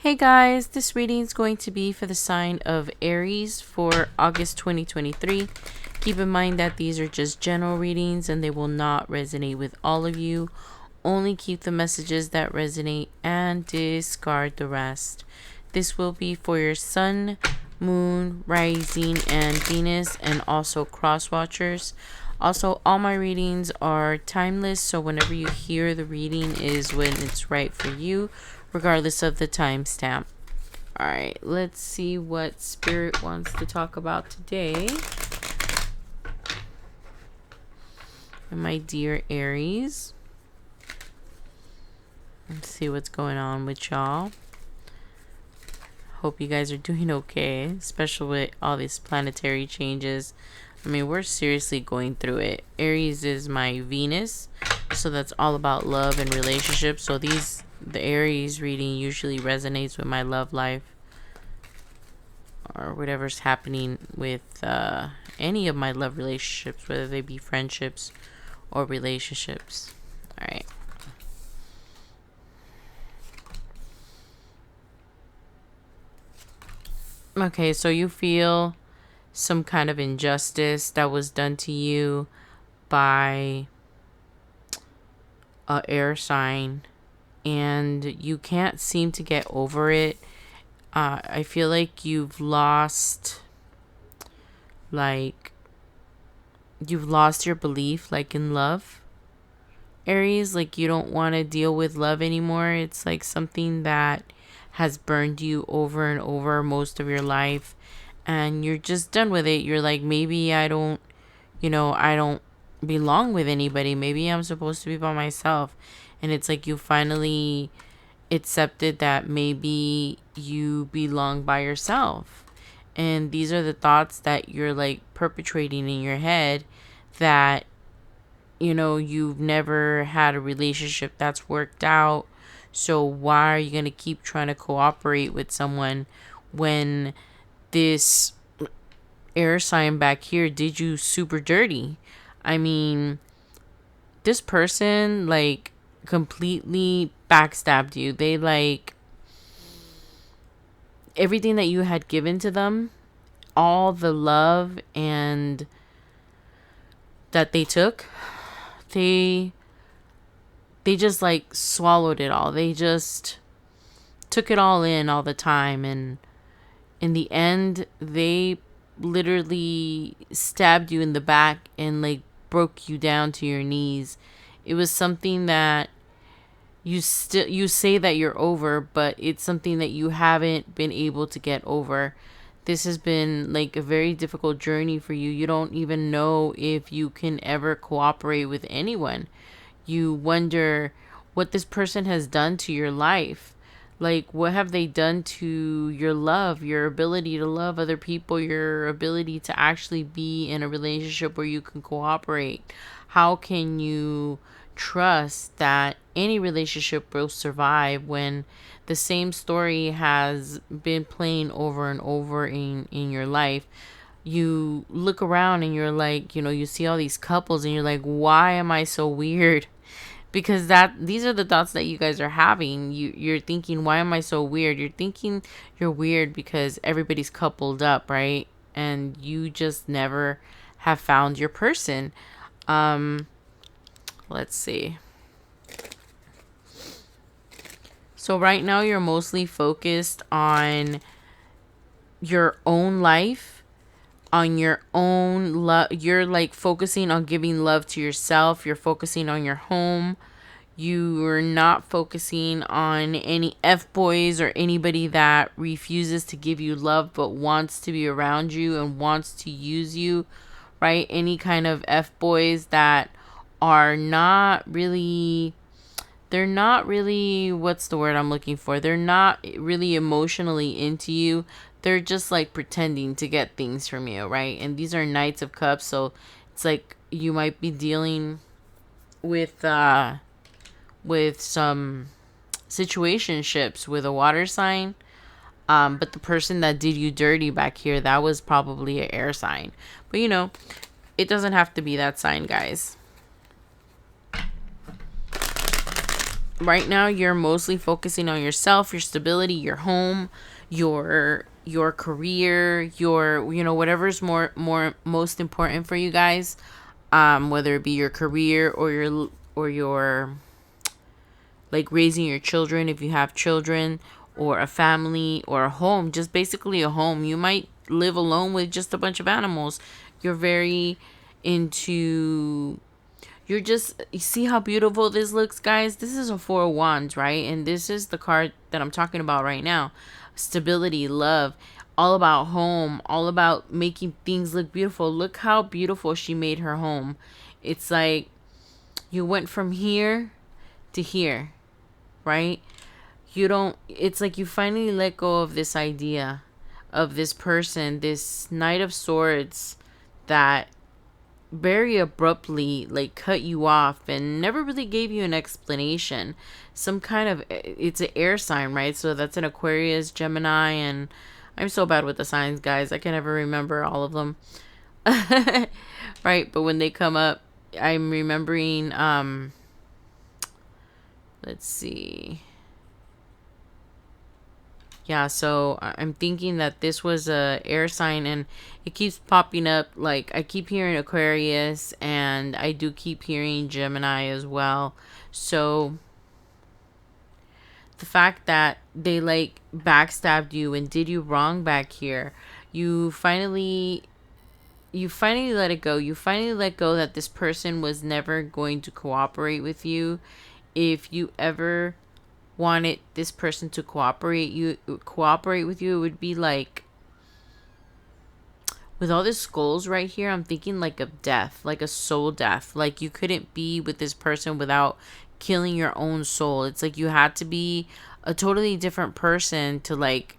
Hey guys, this reading is going to be for the sign of Aries for August 2023. Keep in mind that these are just general readings and they will not resonate with all of you. Only keep the messages that resonate and discard the rest. This will be for your sun, moon, rising, and Venus, and also cross watchers. Also, all my readings are timeless, so whenever you hear the reading is when it's right for you, regardless of the timestamp. Alright, let's see what Spirit wants to talk about today. And my dear Aries. Let's see what's going on with y'all. Hope you guys are doing okay, especially with all these planetary changes. I mean, we're seriously going through it. Aries is my Venus, so that's all about love and relationships. So the Aries reading usually resonates with my love life or whatever's happening with any of my love relationships, whether they be friendships or relationships. All right. Okay, so you feel some kind of injustice that was done to you by a air sign, and you can't seem to get over it. I feel like you've lost your belief, like, in love, Aries. Like, you don't want to deal with love anymore. It's like something that has burned you over and over most of your life, and you're just done with it. You're like, maybe I don't belong with anybody. Maybe I'm supposed to be by myself. And it's like you finally accepted that maybe you belong by yourself. And these are the thoughts that you're like perpetrating in your head, that you've never had a relationship that's worked out. So why are you going to keep trying to cooperate with someone when this air sign back here did you super dirty? I mean, this person like completely backstabbed you. They like everything that you had given to them, all the love and that they took, they just like swallowed it all. They just took it all in all the time, and in the end they literally stabbed you in the back and like broke you down to your knees. It was something that you say that you're over, but it's something that you haven't been able to get over. This has been like a very difficult journey for you. You don't even know if you can ever cooperate with anyone. You wonder what this person has done to your life. Like, what have they done to your love, your ability to love other people, your ability to actually be in a relationship where you can cooperate? How can you trust that any relationship will survive when the same story has been playing over and over in your life? You look around and you're like, you see all these couples and you're like, why am I so weird? Because these are the thoughts that you guys are having. You're thinking, why am I so weird? You're thinking you're weird because everybody's coupled up, right? And you just never have found your person. Let's see. So right now you're mostly focused on your own life, on your own love. You're like focusing on giving love to yourself. You're focusing on your home. You're not focusing on any F-boys or anybody that refuses to give you love but wants to be around you and wants to use you, right? Any kind of F-boys that are not really, what's the word I'm looking for? They're not really emotionally into you. They're just like pretending to get things from you, right? And these are Knights of Cups, so it's like you might be dealing with some situationships with a water sign. But the person that did you dirty back here, that was probably an air sign. But it doesn't have to be that sign, guys. right now you're mostly focusing on yourself, your stability, your home, your career, your whatever's more most important for you guys, whether it be your career or your like raising your children if you have children, or a family, or a home, just basically a home. You might live alone with just a bunch of animals. You're very into you see how beautiful this looks, guys. This is a Four of Wands, right? And this is the card that I'm talking about right now. Stability, love, all about home, all about making things look beautiful. Look how beautiful she made her home. It's like you went from here to here, right? You don't, it's like you finally let go of this idea of this person, this Knight of Swords that very abruptly like cut you off and never really gave you an explanation. Some kind of, it's an air sign, right? So that's an Aquarius, Gemini, and I'm so bad with the signs, guys. I can never remember all of them. Right, but when they come up, I'm remembering let's see. Yeah, so I'm thinking that this was a air sign, and it keeps popping up. Like I keep hearing Aquarius, and I do keep hearing Gemini as well. So the fact that they like backstabbed you and did you wrong back here, you finally you finally let it go. You finally let go that this person was never going to cooperate with you. If you ever wanted this person to cooperate with you, it would be like with all the skulls right here, I'm thinking like of death, like a soul death. Like you couldn't be with this person without killing your own soul. It's like you had to be a totally different person to like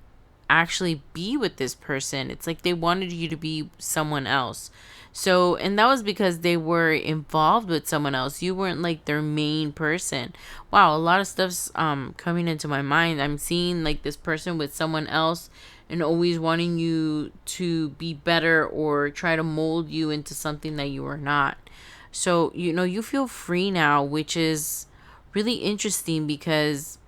actually be with this person. It's like they wanted you to be someone else. So, and that was because they were involved with someone else. You weren't like their main person. Wow, a lot of stuff's coming into my mind. I'm seeing like this person with someone else and always wanting you to be better or try to mold you into something that you are not. So, you feel free now, which is really interesting because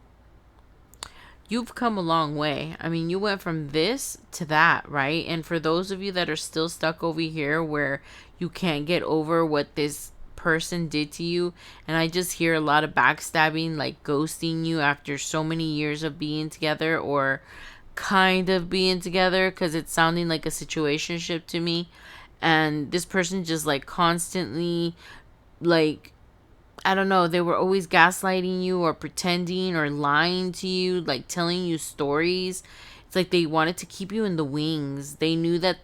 you've come a long way. I mean, you went from this to that, right? And for those of you that are still stuck over here where you can't get over what this person did to you, and I just hear a lot of backstabbing, like ghosting you after so many years of being together, or kind of being together, because it's sounding like a situationship to me. And this person just like constantly, like, I don't know, they were always gaslighting you or pretending or lying to you, like telling you stories. It's like they wanted to keep you in the wings. They knew that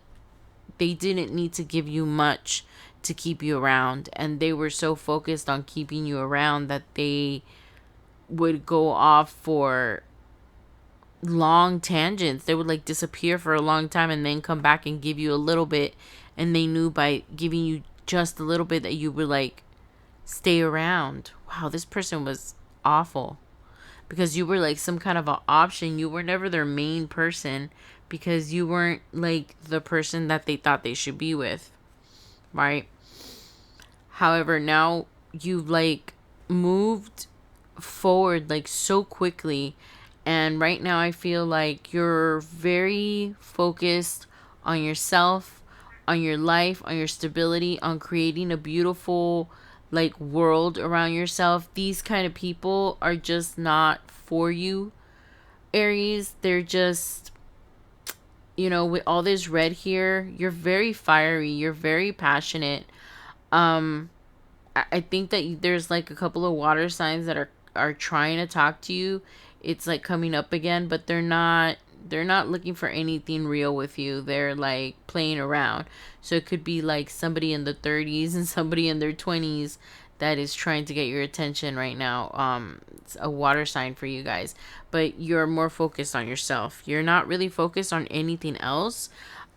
they didn't need to give you much to keep you around. And they were so focused on keeping you around that they would go off for long tangents. They would like disappear for a long time and then come back and give you a little bit. And they knew by giving you just a little bit that you would like stay around. Wow, this person was awful because you were like some kind of an option. You were never their main person because you weren't like the person that they thought they should be with, right? However, now you've like moved forward like so quickly, and right now I feel like you're very focused on yourself, on your life, on your stability, on creating a beautiful like world around yourself. These kind of people are just not for you, Aries. They're just, with all this red here, you're very fiery, you're very passionate. um I think that there's like a couple of water signs that are trying to talk to you. It's like coming up again, but they're not looking for anything real with you. They're like playing around. So it could be like somebody in the 30s and somebody in their 20s that is trying to get your attention right now. It's a water sign for you guys, but you're more focused on yourself. You're not really focused on anything else.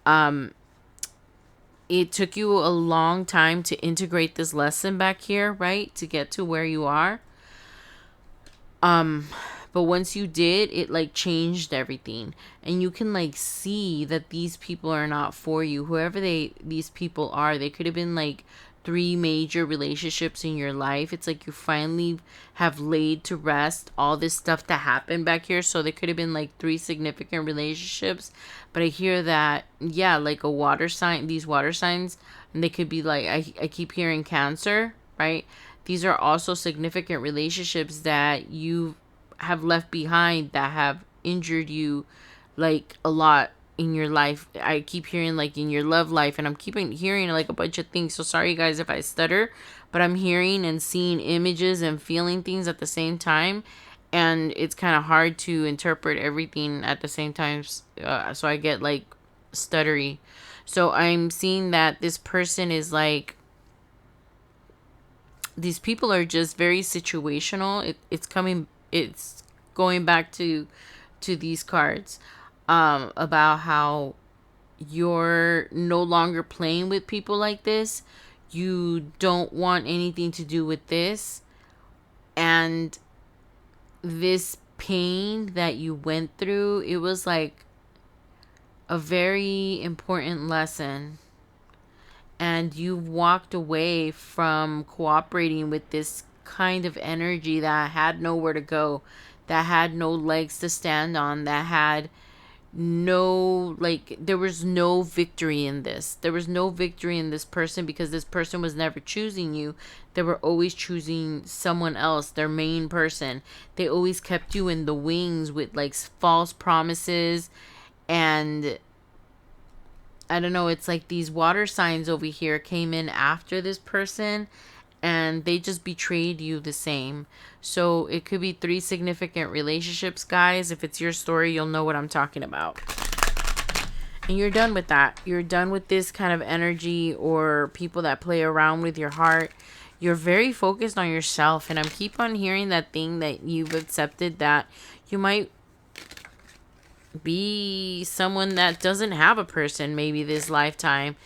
Um, it took you a long time to integrate this lesson back here, right? To get to where you are. Um, but once you did, it like changed everything. And you can like see that these people are not for you. Whoever these people are, they could have been like three major relationships in your life. It's like you finally have laid to rest all this stuff that happened back here. So there could have been like three significant relationships. But I hear that, yeah, like a water sign, these water signs, and they could be like, I keep hearing Cancer, right? These are also significant relationships that you have left behind that have injured you like a lot in your life. I keep hearing like in your love life, and I'm keeping hearing like a bunch of things. So sorry guys if I stutter, but I'm hearing and seeing images and feeling things at the same time, and it's kind of hard to interpret everything at the same time. So I get like stuttery. So I'm seeing that this person is like, these people are just very situational. It's going back to these cards, about how you're no longer playing with people like this. You don't want anything to do with this. And this pain that you went through, it was like a very important lesson. And you walked away from cooperating with this kind of energy that had nowhere to go, that had no legs to stand on, that had no, like, there was no victory in this. There was no victory in this person, because this person was never choosing you. They were always choosing someone else, their main person. They always kept you in the wings with like false promises. And I don't know, it's like these water signs over here came in after this person, and they just betrayed you the same. So it could be three significant relationships, guys. If it's your story, you'll know what I'm talking about. And you're done with that. You're done with this kind of energy or people that play around with your heart. You're very focused on yourself. And I'm keep on hearing that thing that you've accepted, that you might be someone that doesn't have a person maybe this lifetime,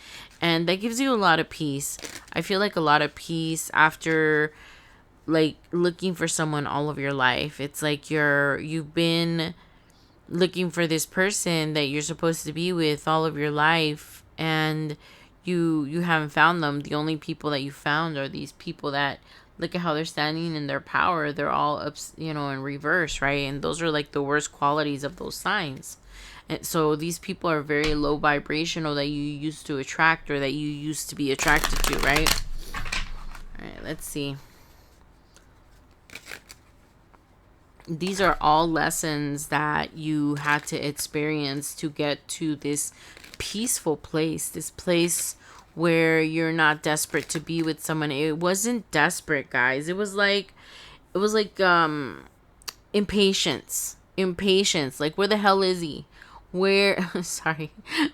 and that gives you a lot of peace. I feel like a lot of peace after like looking for someone all of your life. It's like you've been looking for this person that you're supposed to be with all of your life, and you haven't found them. The only people that you found are these people that, look at how they're standing in their power. They're all up, in reverse, right? And those are like the worst qualities of those signs. And so these people are very low vibrational that you used to attract, or that you used to be attracted to, right? All right, let's see. These are all lessons that you had to experience to get to this peaceful place, this place where you're not desperate to be with someone. It wasn't desperate, guys. It was like impatience. Like, where the hell is he? Where sorry.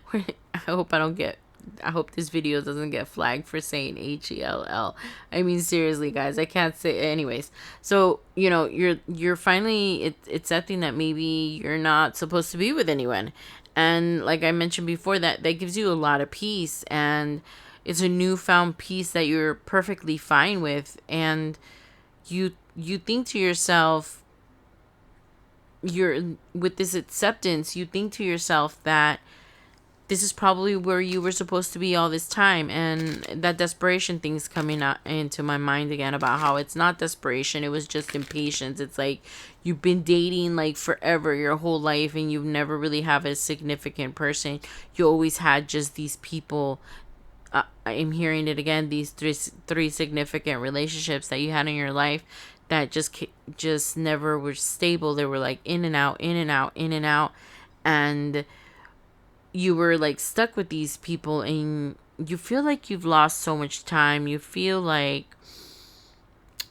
Where, I hope this video doesn't get flagged for saying HELL. I mean, seriously, guys, I can't say. Anyways, so you're finally accepting that maybe you're not supposed to be with anyone, and like I mentioned before, that gives you a lot of peace, and it's a newfound peace that you're perfectly fine with, and you think to yourself, you're with this acceptance, you think to yourself that this is probably where you were supposed to be all this time. And that desperation thing's coming out into my mind again, about how it's not desperation, it was just impatience. It's like you've been dating like forever, your whole life, and you've never really have a significant person. You always had just these people. I'm hearing it again, these three significant relationships that you had in your life that just never were stable. They were like in and out, in and out, in and out, and you were like stuck with these people, and you feel like you've lost so much time. You feel like,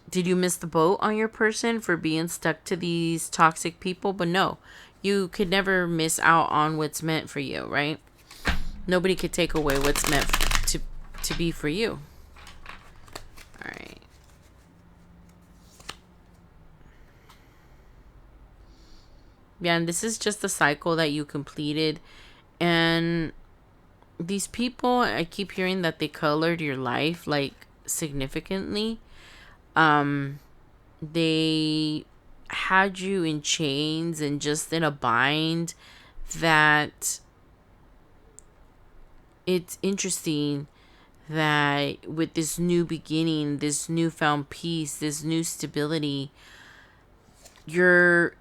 did you miss the boat on your person for being stuck to these toxic people? But no, you could never miss out on what's meant for you, right? Nobody could take away what's meant to be for you. All right. Yeah, and this is just a cycle that you completed. And these people, I keep hearing that they colored your life like significantly. They had you in chains and just in a bind, that it's interesting that with this new beginning, this newfound peace, this new stability, you're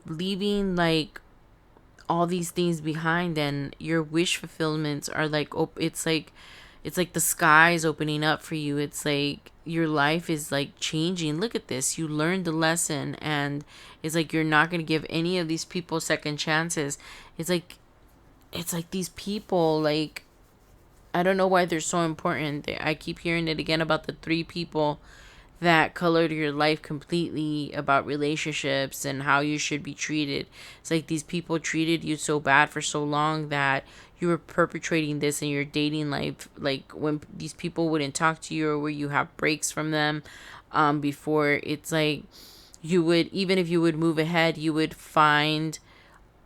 leaving like all these things behind, and your wish fulfillments are like it's like the skies opening up for you. It's like your life is like changing. Look at this, you learned the lesson, and it's like you're not going to give any of these people second chances. It's like these people, like, I don't know why they're so important. I keep hearing it again about the three people that colored your life completely, about relationships and how you should be treated. It's like these people treated you so bad for so long that you were perpetrating this in your dating life. Like when these people wouldn't talk to you, or where you have breaks from them before, it's like you would, even if you would move ahead, you would find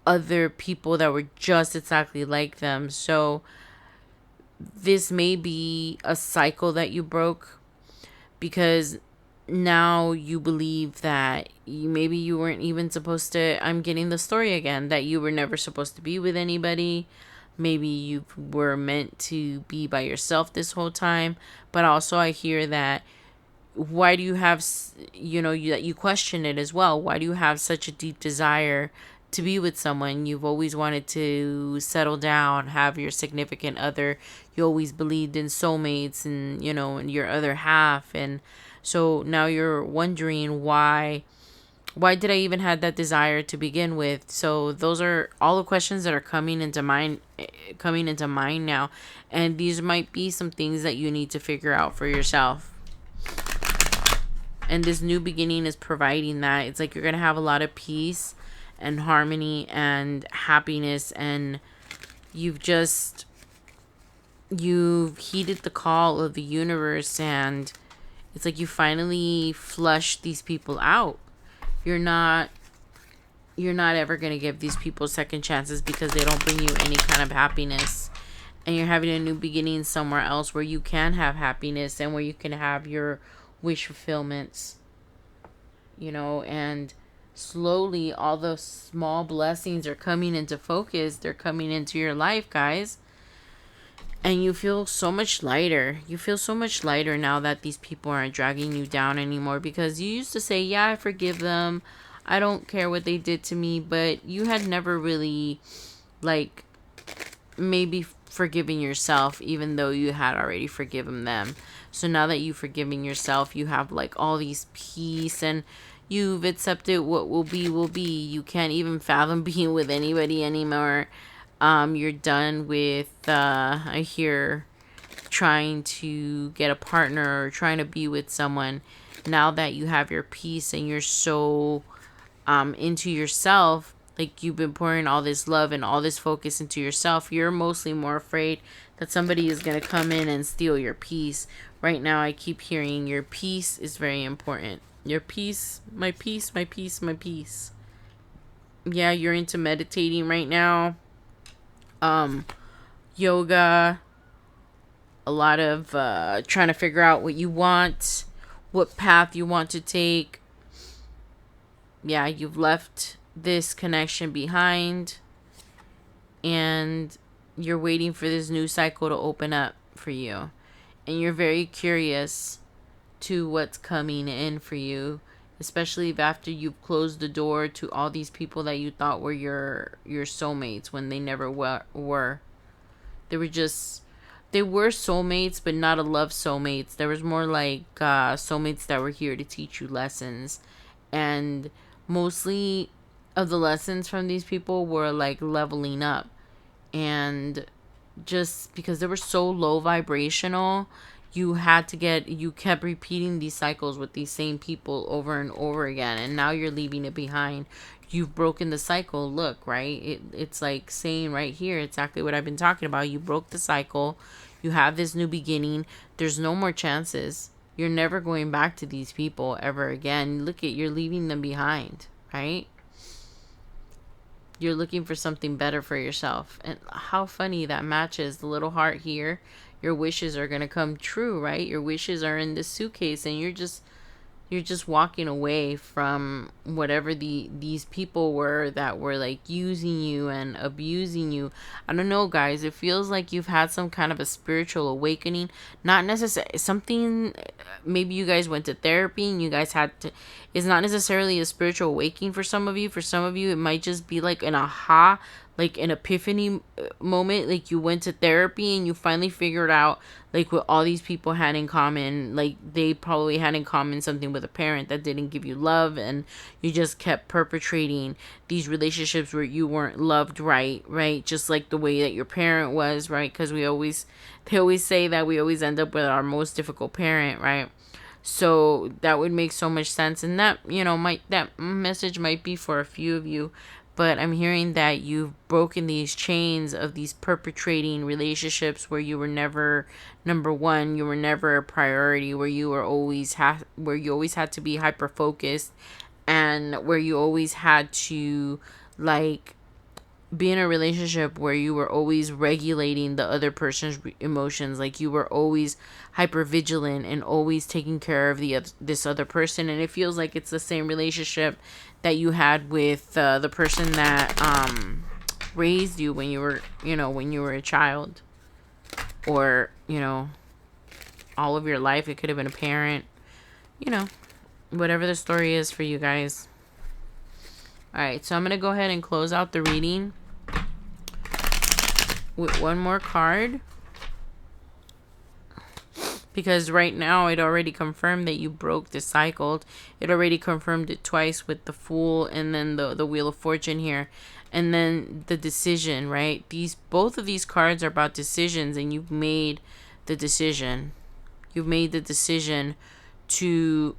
other people that were just exactly like them. So this may be a cycle that you broke, because now you believe that maybe you weren't even supposed to. I'm getting the story again, that you were never supposed to be with anybody. Maybe you were meant to be by yourself this whole time. But also I hear that, why do you have, that you question it as well. Why do you have such a deep desire to be with someone? You've always wanted to settle down, have your significant other. You always believed in soulmates, and and your other half. And so now you're wondering, why did I even have that desire to begin with? So those are all the questions that are coming into mind now. And these might be some things that you need to figure out for yourself. And this new beginning is providing that. It's like you're going to have a lot of peace and harmony and happiness, and you've heeded the call of the universe, and it's like you finally flushed these people out. You're not ever going to give these people second chances, because they don't bring you any kind of happiness. And you're having a new beginning somewhere else, where you can have happiness, and where you can have your wish fulfillments. And slowly all those small blessings are coming into focus. They're coming into your life, guys. And you feel so much lighter. You feel so much lighter now that these people aren't dragging you down anymore. Because you used to say, yeah, I forgive them, I don't care what they did to me. But you had never really, like, maybe forgiving yourself, even though you had already forgiven them. So now that you've forgiven yourself, you have like all these peace, and you've accepted what will be will be. You can't even fathom being with anybody anymore. You're done with I hear, trying to get a partner or trying to be with someone. Now that you have your peace and you're so into yourself, like you've been pouring all this love and all this focus into yourself, you're mostly more afraid that somebody is going to come in and steal your peace. Right now I keep hearing your peace is very important. Your peace, my peace, my peace, my peace. Yeah, you're into meditating right now. Yoga, a lot of trying to figure out what you want, what path you want to take. Yeah, you've left this connection behind, and you're waiting for this new cycle to open up for you. And you're very curious to what's coming in for you, especially if after you've closed the door to all these people that you thought were your soulmates, when they never were. They were soulmates, but not a love soulmates. There was more like soulmates that were here to teach you lessons. And mostly of the lessons from these people were like leveling up. And just because they were so low vibrational, you kept repeating these cycles with these same people over and over again. And now you're leaving it behind. You've broken the cycle. Look, right? It's like saying right here exactly what I've been talking about. You broke the cycle. You have this new beginning. There's no more chances. You're never going back to these people ever again. You're leaving them behind, right? You're looking for something better for yourself. And how funny that matches the little heart here. Your wishes are going to come true, right? Your wishes are in this suitcase, and you're just you're just walking away from whatever these people were that were like using you and abusing you. I don't know, guys, it feels like you've had some kind of a spiritual awakening. Not necessarily something, maybe you guys went to therapy and you guys had to, it's not necessarily a spiritual awakening for some of you. For some of you it might just be like an aha, like an epiphany moment, like you went to therapy and you finally figured out like what all these people had in common. Like they probably had in common something with a parent that didn't give you love, and you just kept perpetrating these relationships where you weren't loved, right, just like the way that your parent was, right? Because they always say that we always end up with our most difficult parent, right? So that would make so much sense, and that, might, that message might be for a few of you. But I'm hearing that you've broken these chains of these perpetrating relationships where you were never number one, you were never a priority, where you were always where you always had to be hyper focused, and where you always had to like be in a relationship where you were always regulating the other person's emotions. Like you were always hyper vigilant and always taking care of this other person. And it feels like it's the same relationship that you had with the person that raised you when you were, when you were a child, or all of your life. It could have been a parent, you know whatever the story is for you guys. All right, so I'm gonna go ahead and close out the reading with one more card, because right now it already confirmed that you broke the cycle. It already confirmed it twice with the Fool and then the Wheel of Fortune here, and then the decision, right? Both of these cards are about decisions, and you've made the decision. You've made the decision to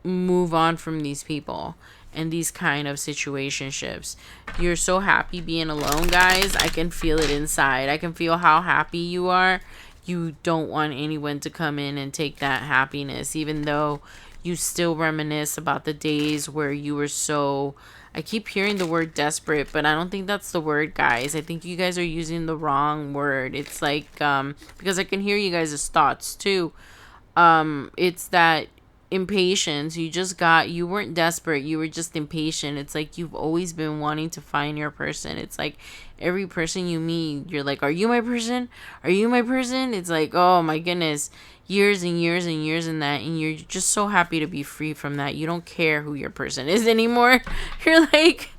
move on from these people and these kind of situationships. You're so happy being alone, guys. I can feel it inside. I can feel how happy you are. You don't want anyone to come in and take that happiness, even though you still reminisce about the days where you were so, I keep hearing the word desperate, but I don't think that's the word, guys. I think you guys are using the wrong word. It's like because I can hear you guys' thoughts too. It's that impatience. You weren't desperate, you were just impatient. It's like you've always been wanting to find your person. It's like every person you meet, you're like, are you my person? Are you my person? It's like, oh my goodness, years and years and years in that, and you're just so happy to be free from that. You don't care who your person is anymore. You're like,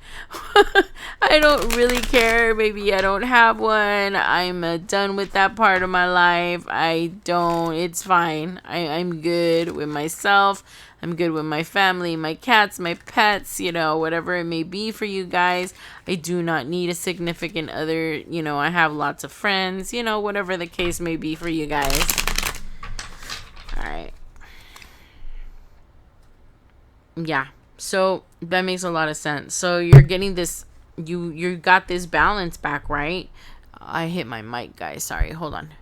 I don't really care. Maybe I don't have one. I'm done with that part of my life. It's fine. I'm good with myself. I'm good with my family, my cats, my pets, whatever it may be for you guys. I do not need a significant other. I have lots of friends, whatever the case may be for you guys. All right. Yeah. So that makes a lot of sense. So you're getting this, you got this balance back, right? I hit my mic, guys. Sorry. Hold on.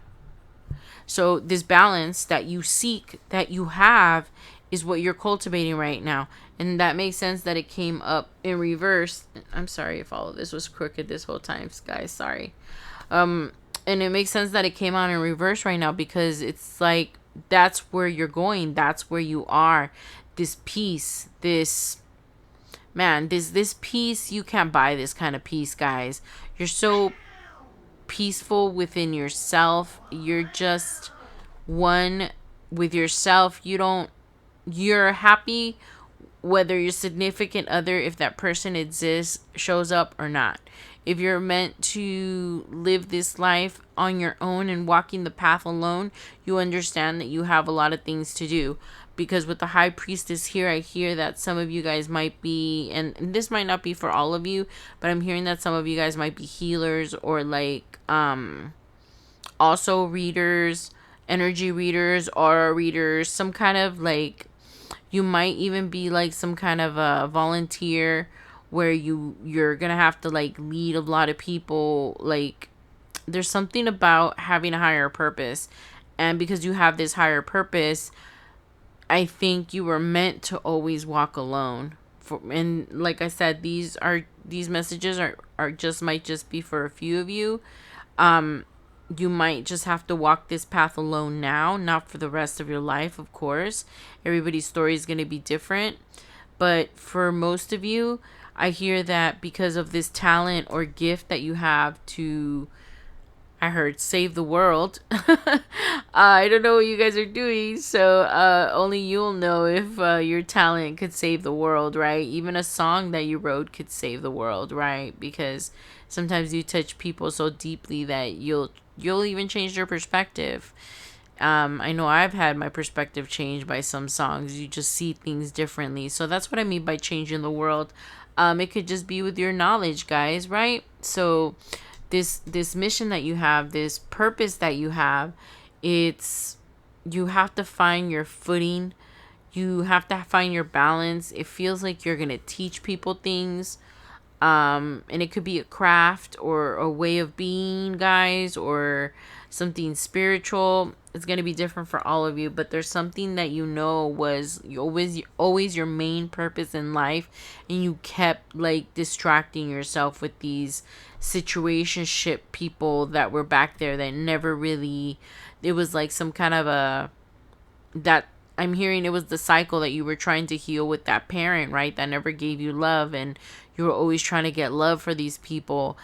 So this balance that you seek, that you have, is what you're cultivating right now. And that makes sense that it came up in reverse. I'm sorry if all of this was crooked this whole time, guys. Sorry. And it makes sense that it came out in reverse right now, because it's like that's where you're going. That's where you are. This peace, this peace, you can't buy this kind of peace, guys. You're so peaceful within yourself. You're just one with yourself. You're happy whether your significant other, if that person exists, shows up or not. If you're meant to live this life on your own and walking the path alone, you understand that you have a lot of things to do. Because with the High Priestess here, I hear that some of you guys might be, and this might not be for all of you, but I'm hearing that some of you guys might be healers, or like also readers, energy readers, aura readers, some kind of like, you might even be like some kind of a volunteer where you're gonna have to like lead a lot of people. Like there's something about having a higher purpose, and because you have this higher purpose, I think you were meant to always walk alone. And like I said, these messages are just might just be for a few of you. you might just have to walk this path alone now, not for the rest of your life, of course. Everybody's story is going to be different. But for most of you, I hear that because of this talent or gift that you have to, I heard, save the world. I don't know what you guys are doing, so only you'll know if your talent could save the world, right? Even a song that you wrote could save the world, right? Because sometimes you touch people so deeply that you'll even change their perspective. I know I've had my perspective changed by some songs. You just see things differently. So that's what I mean by changing the world. It could just be with your knowledge, guys, right? So this mission that you have, this purpose that you have, it's you have to find your footing. You have to find your balance. It feels like you're gonna teach people things, and it could be a craft or a way of being, guys, or something spiritual. It's going to be different for all of you, but there's something that was always your main purpose in life, and you kept like distracting yourself with these situationship people that were back there that never really, it was like some kind of a, that I'm hearing it was the cycle that you were trying to heal with that parent, right? That never gave you love, and you were always trying to get love for these people,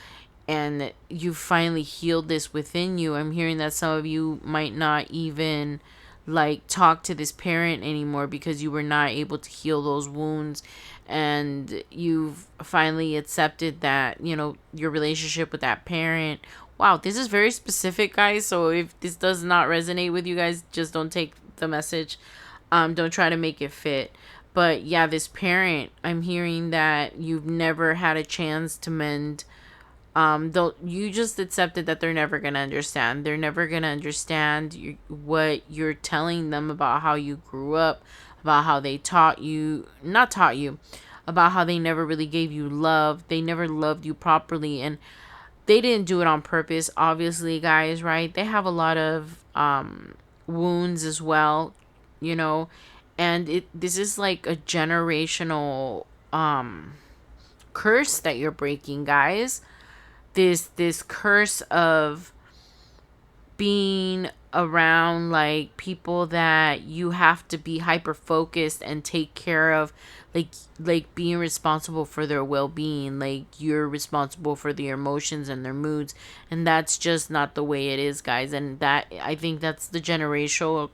and you finally healed this within you. I'm hearing that some of you might not even like talk to this parent anymore because you were not able to heal those wounds, and you've finally accepted that, your relationship with that parent. Wow, this is very specific, guys, so if this does not resonate with you guys, just don't take the message. Don't try to make it fit. But yeah, this parent, I'm hearing that you've never had a chance to mend. Though you just accepted that they're never gonna understand. They're never gonna understand what you're telling them about how you grew up, about how they not taught you, about how they never really gave you love. They never loved you properly, and they didn't do it on purpose. Obviously, guys, right? They have a lot of wounds as well, you know, and this is like a generational curse that you're breaking, guys. This curse of being around like people that you have to be hyper focused and take care of, like being responsible for their well-being, like you're responsible for their emotions and their moods, and that's just not the way it is, guys. And that, I think that's the generational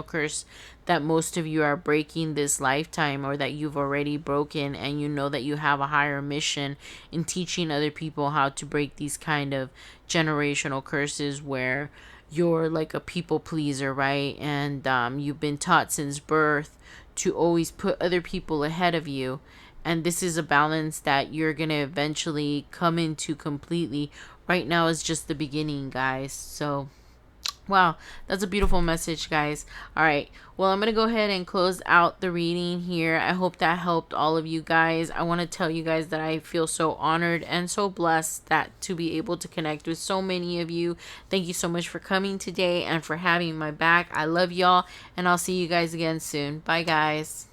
curse that most of you are breaking this lifetime, or that you've already broken, and you know that you have a higher mission in teaching other people how to break these kind of generational curses where you're like a people pleaser, right? And you've been taught since birth to always put other people ahead of you. And this is a balance that you're going to eventually come into completely. Right now is just the beginning, guys. So wow, that's a beautiful message, guys. All right. Well, I'm going to go ahead and close out the reading here. I hope that helped all of you guys. I want to tell you guys that I feel so honored and so blessed that to be able to connect with so many of you. Thank you so much for coming today and for having my back. I love y'all, and I'll see you guys again soon. Bye, guys.